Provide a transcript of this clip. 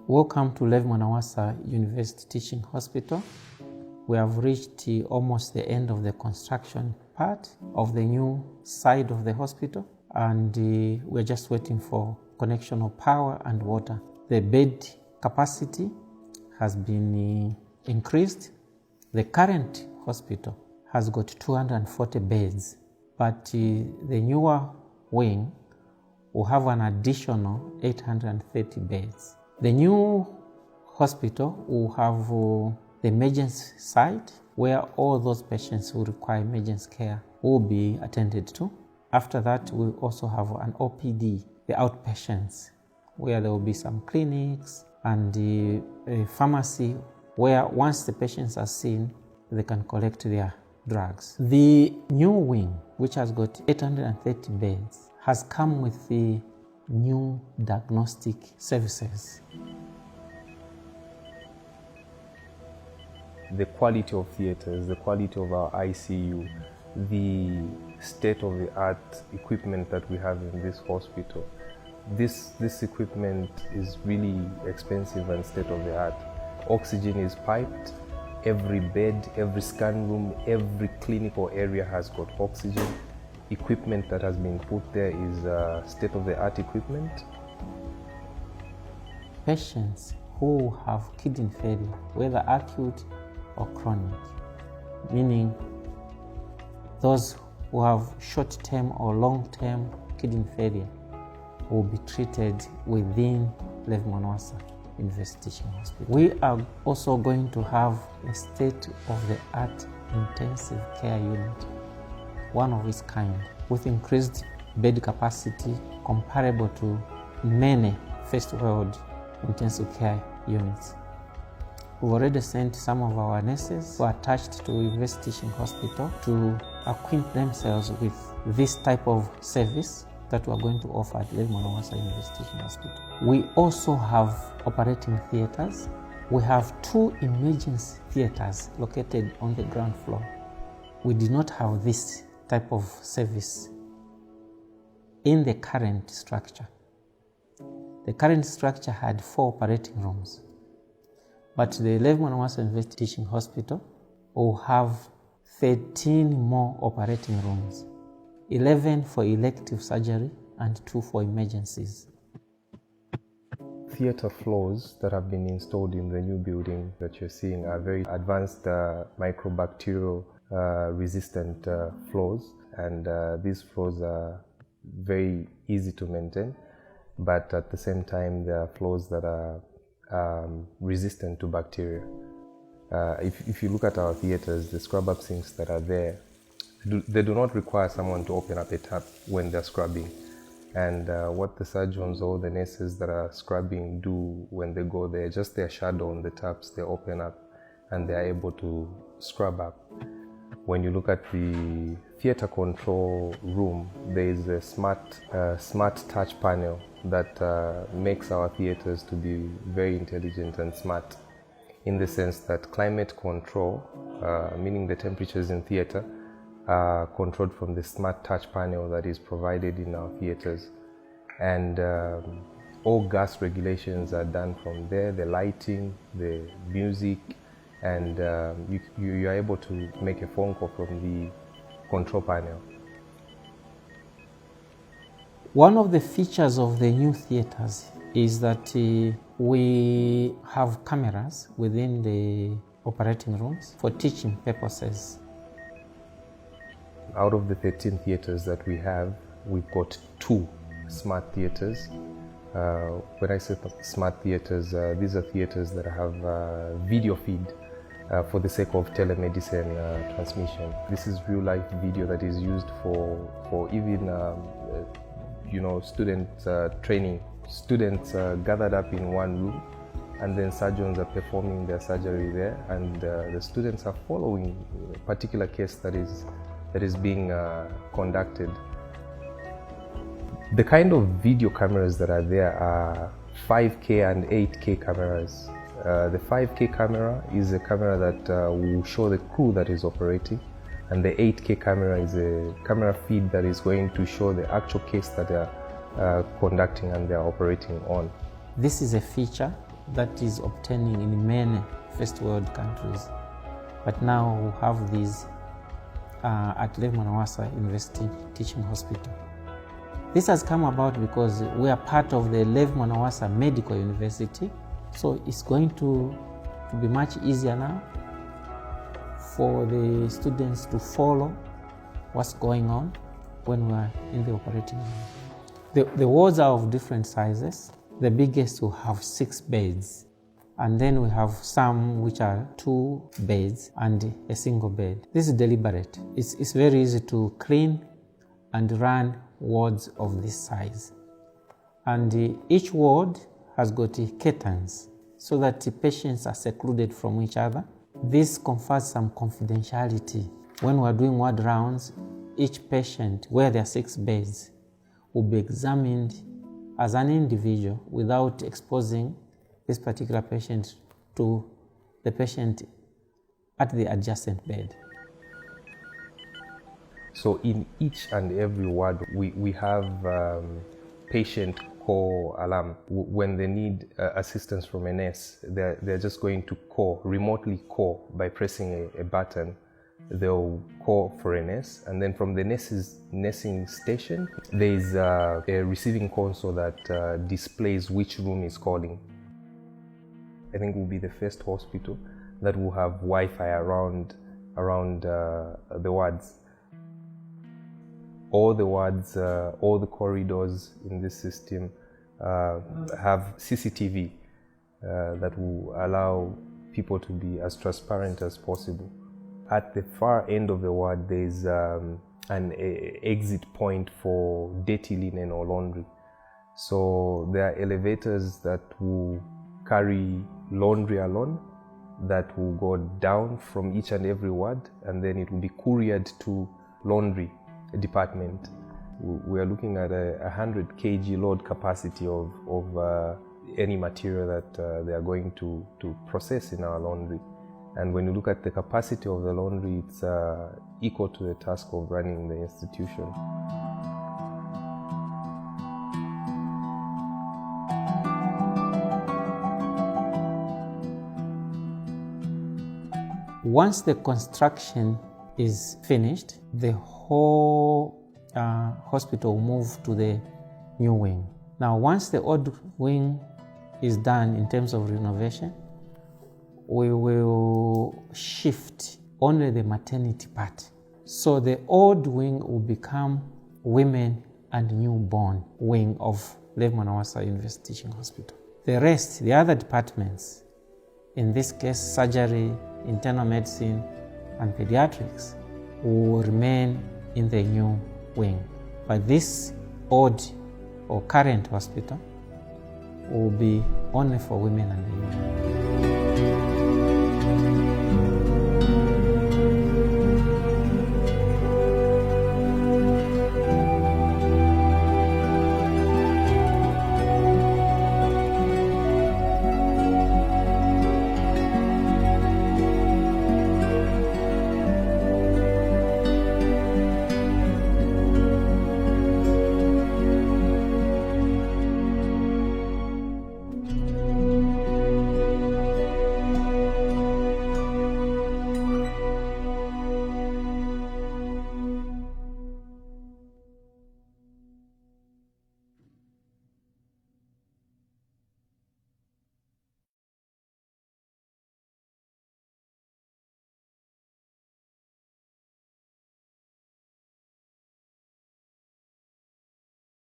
Welcome to Levy Mwanawasa University Teaching Hospital. We have reached almost the end of the construction part of the new side of the hospital, and we're just waiting for connection of power and water. The bed capacity has been increased. The current hospital has got 240 beds, but the newer wing will have an additional 830 beds. The new hospital will have the emergency side where all those patients who require emergency care will be attended to. After that, we'll also have an OPD, the outpatients, where there will be some clinics and a pharmacy where once the patients are seen, they can collect their drugs. The new wing, which has got 830 beds, has come with the new diagnostic services. The quality of theaters, the quality of our ICU, the state-of-the-art equipment that we have in this hospital. This equipment is really expensive and state-of-the-art. Oxygen is piped. Every bed, every scan room, every clinical area has got oxygen. Equipment that has been put there is state-of-the-art equipment. Patients who have kidney failure, whether acute or chronic, meaning those who have short-term or long-term kidney failure, will be treated within Levy Mwanawasa University Teaching Hospital. We are also going to have a state-of-the-art intensive care unit, one of its kind, with increased bed capacity comparable to many first-world intensive care units. We've already sent some of our nurses who are attached to University Teaching Hospital to acquaint themselves with this type of service that we are going to offer at Levy Mwanawasa University Teaching Hospital. We also have operating theaters. We have 2 emergency theaters located on the ground floor. We did not have this type of service in the current structure. The current structure had 4 operating rooms, but the Levy Mwanawasa University Teaching Hospital will have 13 more operating rooms, 11 for elective surgery and 2 for emergencies. Theater floors that have been installed in the new building that you're seeing are very advanced microbacterial resistant floors, and these floors are very easy to maintain, but at the same time they are floors that are resistant to bacteria. If you look at our theaters, the scrub-up sinks that are there, they do not require someone to open up a tap when they're scrubbing. And what the surgeons or the nurses that are scrubbing do when they go there, just their shadow on the taps, they open up and they are able to scrub up. When you look at the theater control room, there is a smart touch panel that makes our theaters to be very intelligent and smart, in the sense that climate control, meaning the temperatures in theater, are controlled from the smart touch panel that is provided in our theaters. And all gas regulations are done from there, the lighting, the music, and you are able to make a phone call from the control panel. One of the features of the new theaters is that we have cameras within the operating rooms for teaching purposes. Out of the 13 theaters that we have, we've got 2 smart theaters. When I say smart theaters, these are theaters that have video feed for the sake of telemedicine transmission. This is real-life video that is used for even student training. Students gathered up in one room, and then surgeons are performing their surgery there, and the students are following a particular case that is being conducted. The kind of video cameras that are there are 5K and 8K cameras. The 5K camera is a camera that will show the crew that is operating, and the 8K camera is a camera feed that is going to show the actual case that they are conducting and they are operating on. This is a feature that is obtaining in many first world countries. But now we have these at Levy Mwanawasa University Teaching Hospital. This has come about because we are part of the Levy Mwanawasa Medical University, so it's going to be much easier now for the students to follow what's going on when we are in the operating room. The wards are of different sizes. The biggest will have 6 beds. And then we have some which are 2 beds and a single bed. This is deliberate. It's very easy to clean and run wards of this size. And each ward has got curtains so that the patients are secluded from each other. This confers some confidentiality. When we are doing ward rounds, each patient, where there are 6 beds, will be examined as an individual without exposing this particular patient to the patient at the adjacent bed. So in each and every ward, we have patient call alarm. When they need assistance from a nurse, they're just going to remotely call by pressing a button. They'll call for a nurse, and then from the nursing station, there is a receiving console that displays which room is calling. I think we'll be the first hospital that will have Wi-Fi around the wards. All the wards, all the corridors in this system have CCTV that will allow people to be as transparent as possible. At the far end of the ward, there's an exit point for dirty linen or laundry. So there are elevators that will carry laundry alone that will go down from each and every ward, and then it will be couriered to laundry department. We are looking at 100 kg load capacity of any material that they are going to process in our laundry. And when you look at the capacity of the laundry, it's equal to the task of running the institution. Once the construction is finished, the whole hospital will move to the new wing. Now, once the old wing is done in terms of renovation, we will shift only the maternity part. So the old wing will become women and newborn wing of Levy Mwanawasa University Teaching Hospital. The rest, the other departments, in this case surgery, internal medicine, and pediatrics, will remain in the new wing. But this old or current hospital will be only for women and newborn.